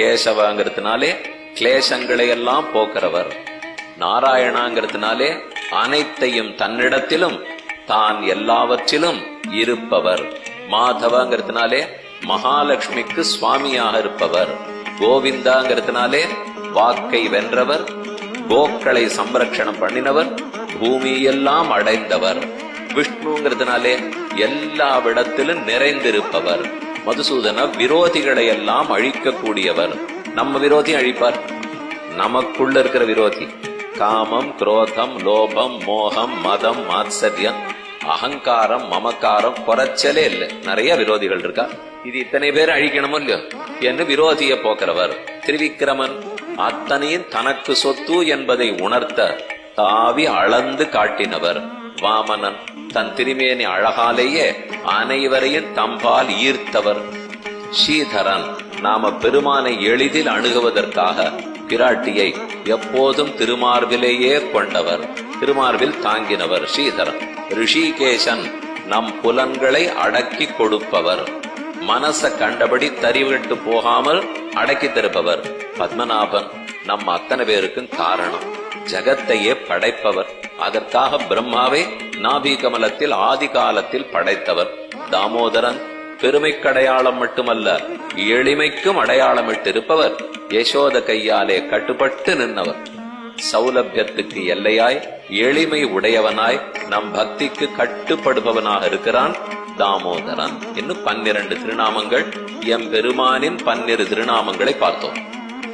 கேசவங்கிறதுனாலே கிளேசங்களை எல்லாம் போக்குறவர். நாராயணாங்கிறதுனாலே அனைத்தையும் தன்னிடத்திலும் தான் எல்லாவற்றிலும் இருப்பவர். மாதவங்கிறதுனாலே மகாலட்சுமிக்கு சுவாமியாக இருப்பவர். கோவிந்தாங்கிறதுனாலே வாக்கை வென்றவர், கோக்களை சம்ரட்சணம் பண்ணினவர், பூமியெல்லாம் அடைந்தவர். விஷ்ணுங்கிறதுனாலே எல்லாவிடத்திலும் நிறைந்திருப்பவர். மதுசூதன விரோதிகளை எல்லாம் அழிக்கக்கூடியவர். நம்ம விரோதி அழிப்பார். நமக்குள்ள இருக்கிற விரோதி காமம், குரோதம், லோபம், மோகம், மதம், மாத்சரியம், அகங்காரம், மமக்காரம் குறைச்சலே இல்லை. நிறைய விரோதிகள் இருக்கா. இது இத்தனை பேர் அழிக்கணுமோ இல்லையோ என்று விரோதியை போக்குறவர். திருவிக்கிரமன் அத்தனையும் தனக்கு சொத்து என்பதை உணர்த்த தாவி அளந்து காட்டினவர். வாமனன் தன் திருமேனி அழகாலேயே அனைவரையும் தம்பால் ஈர்த்தவர். ஸ்ரீதரன் நாம பெருமானை எளிதில் அணுகுவதற்காக பிராட்டியை எப்போதும் திருமார்பிலேயே கொண்டவர், திருமார்பில் தாங்கினவர் ஸ்ரீதரன். ரிஷிகேசன் நம் புலன்களை அடக்கி கொடுப்பவர், மனச கண்டபடி தறிவிட்டு போகாமல் அடக்கி திருப்பவர். பத்மநாபன் நம் அத்தனை பேருக்கும் காரணம், ஜகத்தையே படைப்பவர். அதற்காக பிரம்மாவை நாபி கமலத்தில் ஆதி காலத்தில் படைத்தவர். தாமோதரன் பெருமைக்கடையாளம் மட்டுமல்ல, எளிமைக்கும் அடையாளமிட்டிருப்பவர். யசோத கையாலே கட்டுப்பட்டு நின்றவர். சௌலபியத்துக்கு எல்லையாய் எளிமை உடையவனாய் நம் பக்திக்கு கட்டுப்படுபவனாக இருக்கிறான் தாமோதரன். இன்னும் 12 திருநாமங்கள், எம் பெருமானின் 12 திருநாமங்களை பார்த்தோம்.